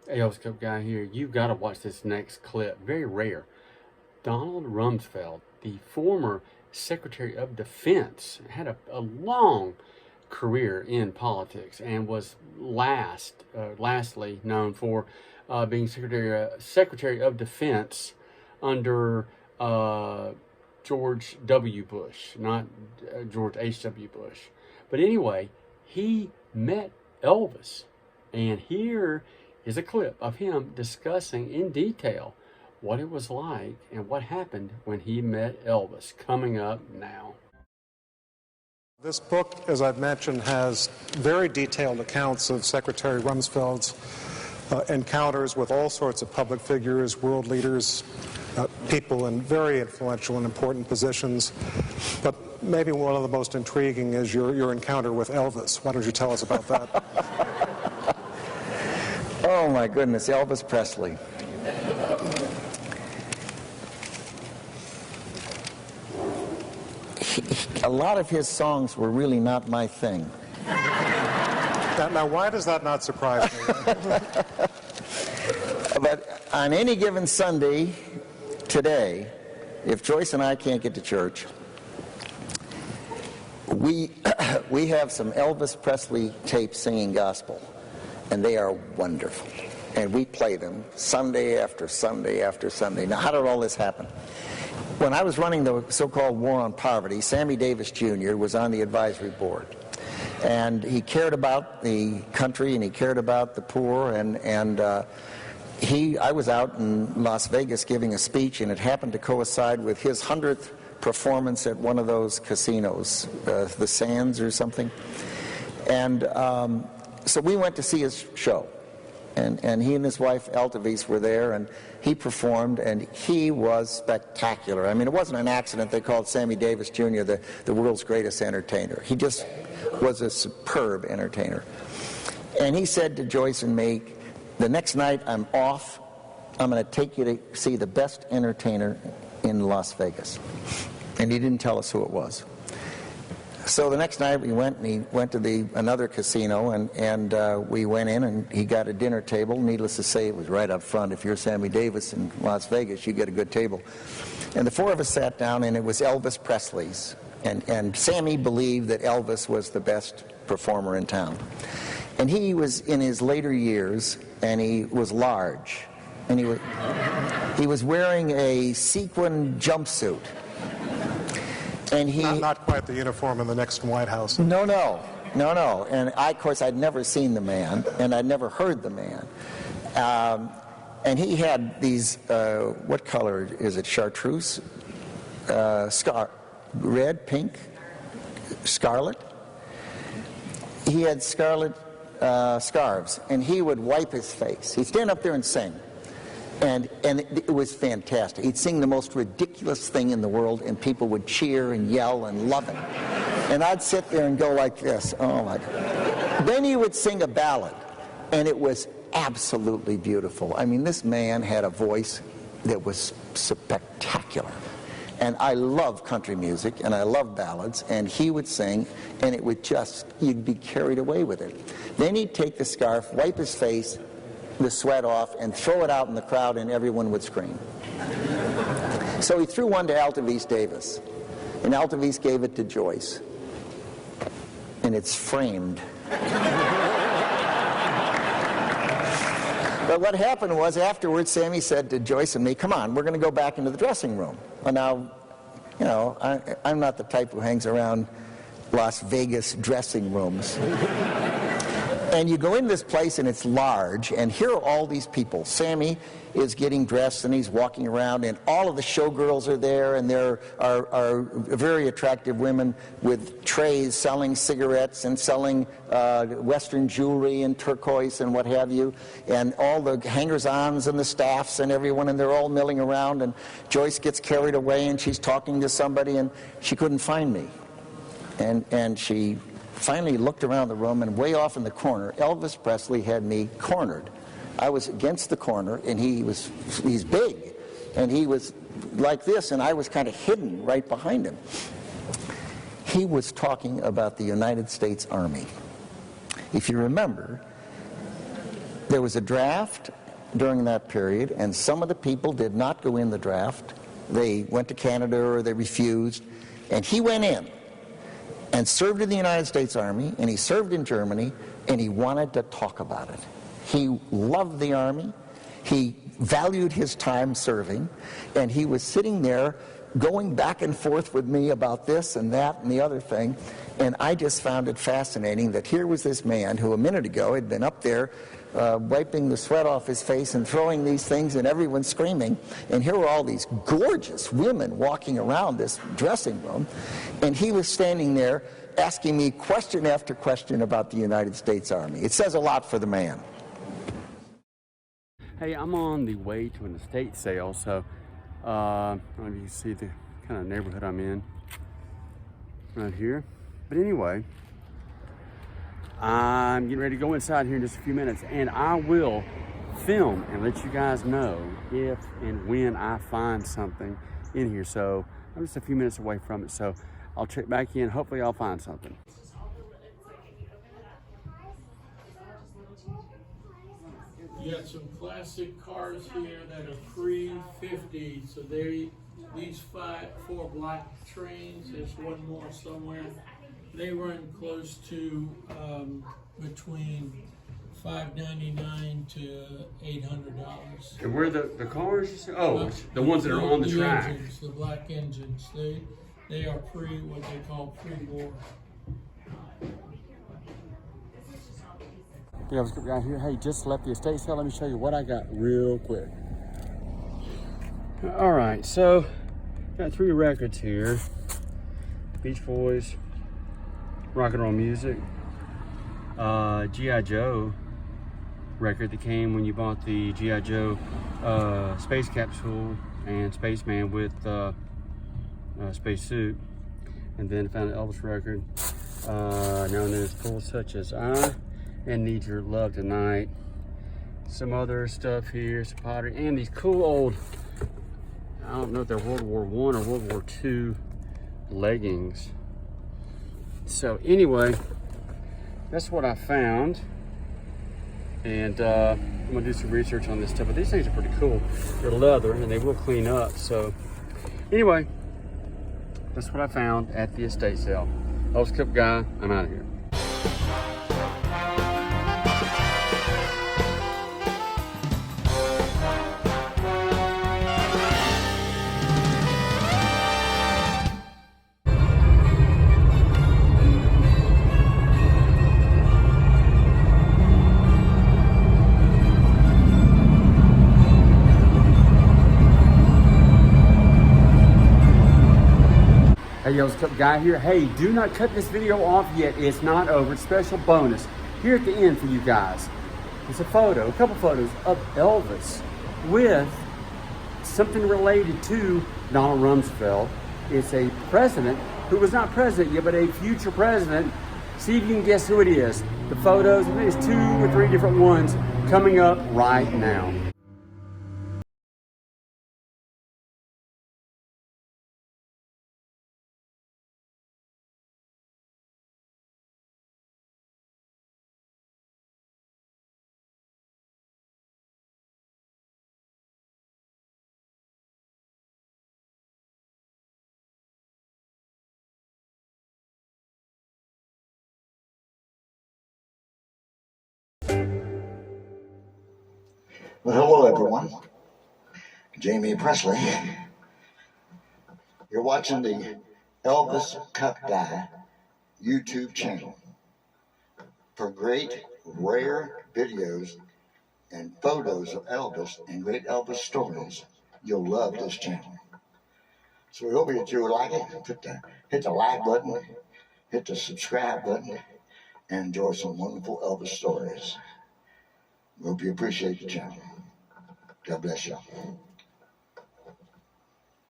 Hey, Elvis Cup Guy here. You've got to watch this next clip. Very rare. Donald Rumsfeld, the former Secretary of Defense, had a long career in politics and was lastly known for being Secretary of Defense under George W. Bush, not George H.W. Bush. But anyway, he met Elvis, and here is a clip of him discussing in detail what it was like and what happened when he met Elvis, coming up now. This book, as I've mentioned, has very detailed accounts of Secretary Rumsfeld's encounters with all sorts of public figures, world leaders, people in very influential and important positions. But maybe one of the most intriguing is your encounter with Elvis. Why don't you tell us about that? Oh my goodness, Elvis Presley. A lot of his songs were really not my thing. Now, why does that not surprise me? But on any given Sunday today, if Joyce and I can't get to church, we have some Elvis Presley tapes singing gospel, and they are wonderful. And we play them Sunday after Sunday after Sunday. Now, how did all this happen? When I was running the so-called War on Poverty, Sammy Davis Jr. was on the advisory board. And he cared about the country and he cared about the poor. I was out in Las Vegas giving a speech, and it happened to coincide with his 100th performance at one of those casinos, the Sands or something. And so we went to see his show. And he and his wife, Elvis, were there, and he performed, and he was spectacular. I mean, it wasn't an accident they called Sammy Davis Jr. the world's greatest entertainer. He just was a superb entertainer. And he said to Joyce and me, the next night I'm off, I'm going to take you to see the best entertainer in Las Vegas. And he didn't tell us who it was. So the next night we went, and he went to another casino, and we went in, and he got a dinner table. Needless to say, it was right up front. If you're Sammy Davis in Las Vegas, you get a good table. And the four of us sat down, and it was Elvis Presley's. And Sammy believed that Elvis was the best performer in town. And he was in his later years, and he was large. And he was wearing a sequin jumpsuit. And he Not quite the uniform in the Nixon White House. No. And of course, I'd never seen the man, and I'd never heard the man. And he had these, what color is it, chartreuse? Red, pink, scarlet. He had scarlet scarves, and he would wipe his face. He'd stand up there and sing. And it was fantastic. He'd sing the most ridiculous thing in the world, and people would cheer and yell and love it. And I'd sit there and go like this. Oh, my God. Then he would sing a ballad, and it was absolutely beautiful. I mean, this man had a voice that was spectacular. And I love country music, and I love ballads, and he would sing, and it would just, you'd be carried away with it. Then he'd take the scarf, wipe his face, the sweat off, and throw it out in the crowd, and everyone would scream. So he threw one to Elvis Davis, and Elvis gave it to Joyce, and it's framed. But what happened was, afterwards, Sammy said to Joyce and me, come on, we're going to go back into the dressing room. And now, you know, I'm not the type who hangs around Las Vegas dressing rooms. And you go in this place, and it's large, and here are all these people. Sammy is getting dressed, and he's walking around, and all of the showgirls are there, and there are very attractive women with trays selling cigarettes and selling Western jewelry and turquoise and what have you, and all the hangers-ons and the staffs and everyone, and they're all milling around, and Joyce gets carried away, and she's talking to somebody, and she couldn't find me. And she finally looked around the room, and way off in the corner, Elvis Presley had me cornered. I was against the corner, and he's big, and he was like this, and I was kind of hidden right behind him. He was talking about the United States Army. If you remember, There was a draft during that period, and some of the people did not go in the draft. They went to Canada or they refused, and he went in and served in the United States Army, and he served in Germany, and he wanted to talk about it. He loved the Army. He valued his time serving, and he was sitting there going back and forth with me about this and that and the other thing, and I just found it fascinating that here was this man who a minute ago had been up there wiping the sweat off his face and throwing these things and everyone screaming, and here were all these gorgeous women walking around this dressing room, and he was standing there asking me question after question about the United States Army. It says a lot for the man. Hey, I'm on the way to an estate sale, so I don't know if you can see the kind of neighborhood I'm in right here. But anyway, I'm getting ready to go inside here in just a few minutes, and I will film and let you guys know if and when I find something in here. So I'm just a few minutes away from it, so I'll check back in. Hopefully I'll find something. You got some classic cars here that are pre-50, so these four black trains, there's one more somewhere. They run close to between $599 to $800. And where the cars? You say? Oh, the ones that are on the track. Engines, the black engines, they are what they call pre-war. Yeah, I was right here. Hey, just left the estate sale. Let me show you what I got real quick. All right, so got 3 records here: Beach Boys, rock and roll music, G.I. Joe record that came when you bought the G.I. Joe space capsule and spaceman with space suit, and then found an Elvis record known as Fools Such As I and Need Your Love Tonight. Some other stuff here, some pottery, and these cool old, I don't know if they're World War I or World War II leggings. So anyway, that's what I found, and I'm gonna do some research on this stuff, but these things are pretty cool. They're leather and they will clean up. So anyway, that's what I found at the estate sale. TheElvisCupGuy, I'm out of here. Hey, TheElvisCupGuy here. Hey, do not cut this video off yet. It's not over. It's a special bonus here at the end for you guys. It's a photo, a couple photos of Elvis with something related to Donald Rumsfeld. It's a president who was not president yet, but a future president. See if you can guess who it is. The photos, I think there's 2 or 3 different ones coming up right now. Well, hello everyone. Jamie Presley. You're watching the Elvis Cup Guy YouTube channel. For great, rare videos and photos of Elvis and great Elvis stories, you'll love this channel. So we hope that you would like it. Hit the like button, hit the subscribe button, and enjoy some wonderful Elvis stories. We hope you appreciate the channel. God bless you.